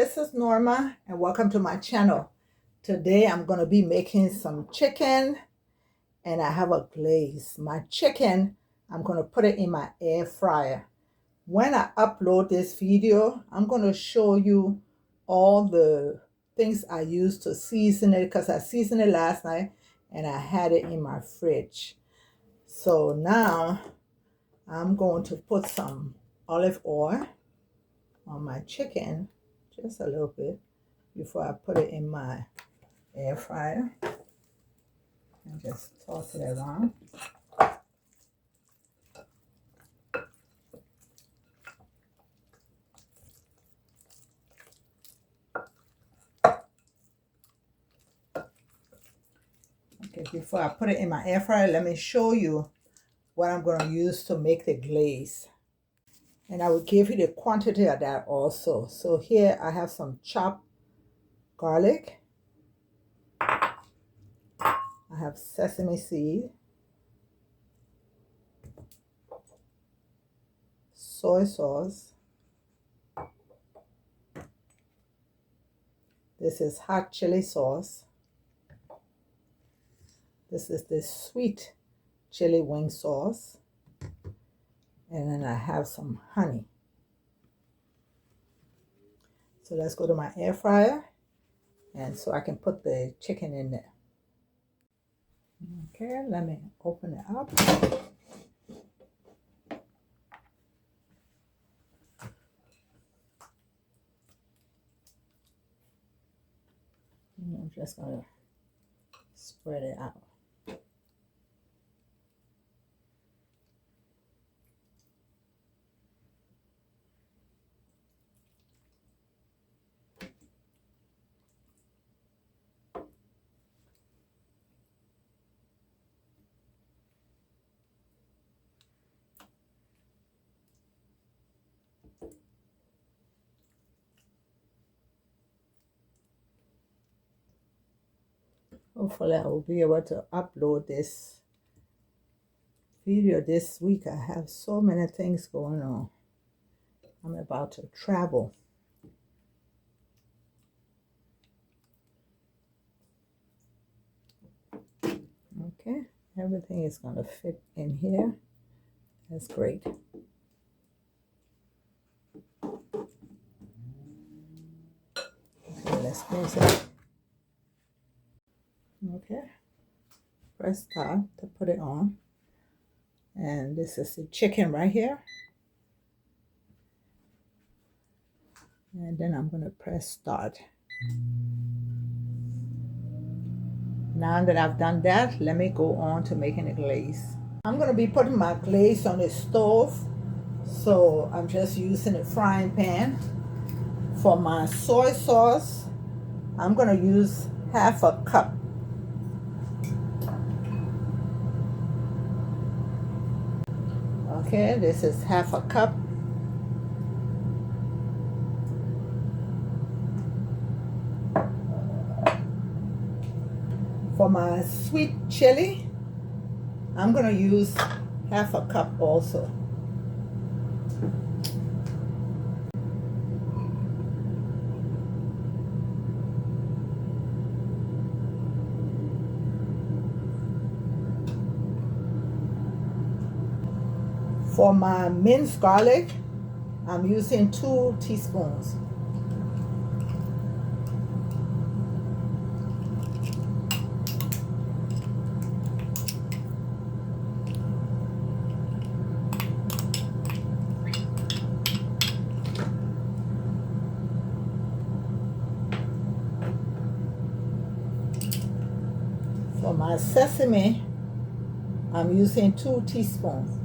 this is Norma and welcome to my channel. Today I'm going to be making some chicken and I have a glaze. My chicken, I'm going to put it in my air fryer. When I upload this video, I'm going to show you all the things I used to season it because I seasoned it last night and I had it in my fridge. So now I'm going to put some olive oil on my chicken, just a little bit, before I put it in my air fryer. And just toss it around. Okay, before I put it in my air fryer, let me show you what I'm going to use to make the glaze. And I will give you the quantity of that also. So here I have some chopped garlic. I have sesame seed, soy sauce. This is hot chili sauce. This is the sweet chili wing sauce. And then I have some honey. So let's go to my air fryer, and so I can put the chicken in there. Okay, let me open it up. And I'm just going to spread it out. Hopefully I will be able to upload this video this week. I have so many things going on. I'm about to travel. Okay, everything is going to fit in here. That's great. Okay, let's close it. Okay, press start to put it on. And this is the chicken right here. And then I'm going to press start. Now that I've done that, let me go on to making a glaze. I'm going to be putting my glaze on the stove. So I'm just using a frying pan. For my soy sauce, I'm going to use half a cup. Okay, this is half a cup. For my sweet chili, I'm going to use half a cup also. For my minced garlic, I'm using 2 teaspoons. For my sesame, I'm using 2 teaspoons.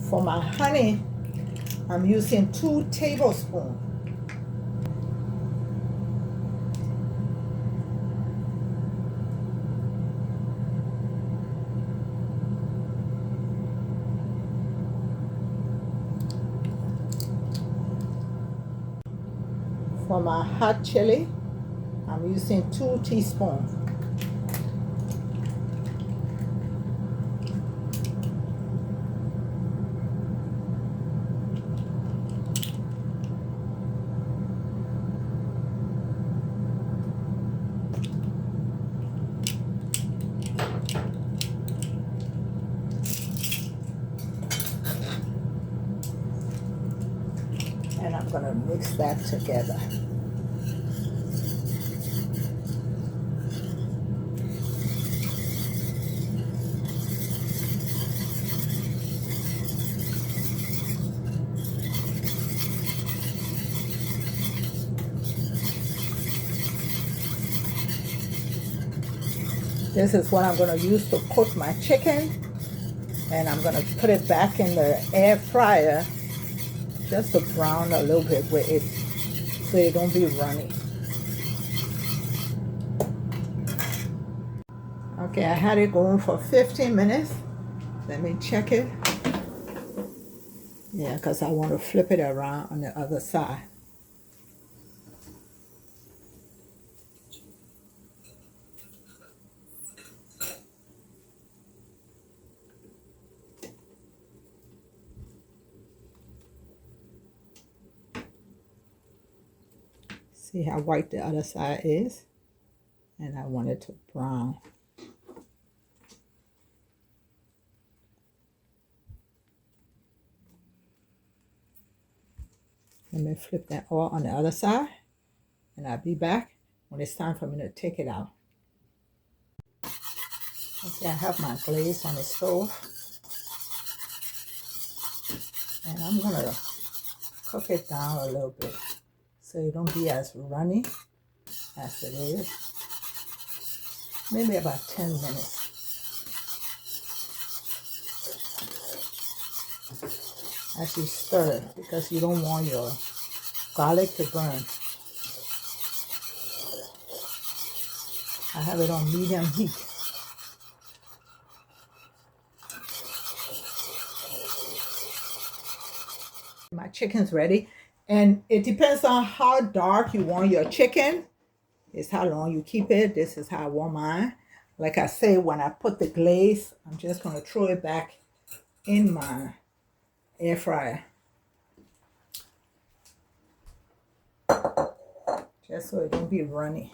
For my honey, I'm using 2 tablespoons. For my hot chili, I'm using 2 teaspoons. And I'm going to mix that together. This is what I'm going to use to cook my chicken, and I'm going to put it back in the air fryer just to brown a little bit with it so it don't be runny. Okay, I had it going for 15 minutes. Let me check it. Yeah, because I want to flip it around on the other side. See how white the other side is? And I want it to brown. Let me flip that all on the other side, and I'll be back when it's time for me to take it out. Okay, I have my glaze on the stove, and I'm gonna cook it down a little bit so it don't be as runny as it is. Maybe about 10 minutes. As you stir it, because you don't want your garlic to burn. I have it on medium heat. My chicken's ready, and it depends on how dark you want your chicken. It's how long you keep it. This is how I want mine. Like I say, when I put the glaze, I'm just going to throw it back in my air fryer. Just so it don't be runny.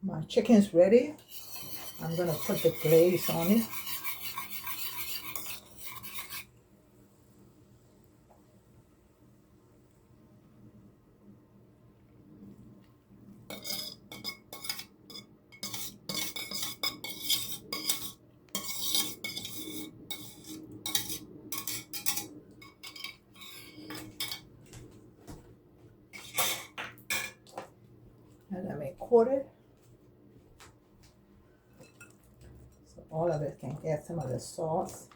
My chicken's ready. I'm going to put the glaze on it. And let me coat it so all of it can get some of the sauce.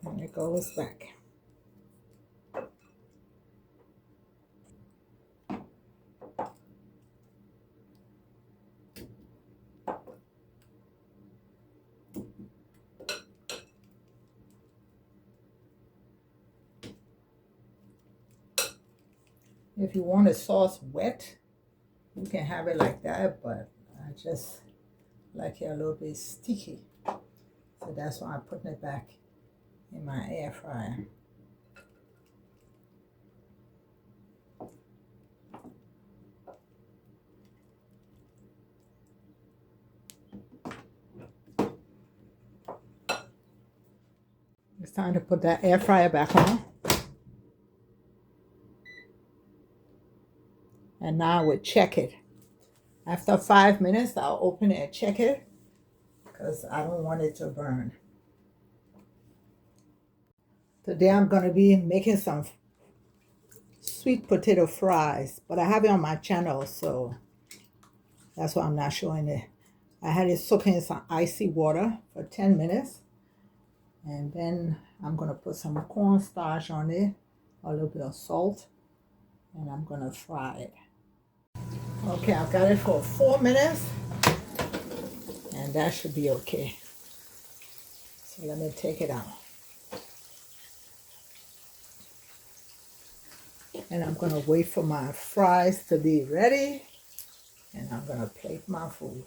And it goes back. If you want the sauce wet, you can have it like that, but I just like it a little bit sticky. So that's why I'm putting it back in my air fryer. It's time to put that air fryer back on. And now I will check it. After 5 minutes, I'll open it and check it because I don't want it to burn. Today I'm going to be making some sweet potato fries, but I have it on my channel, so that's why I'm not showing it. I had it soak in some icy water for 10 minutes. And then I'm going to put some cornstarch on it, a little bit of salt, and I'm going to fry it. Okay, I've got it for 4 minutes, and that should be okay. So let me take it out. And I'm going to wait for my fries to be ready, and I'm going to plate my food.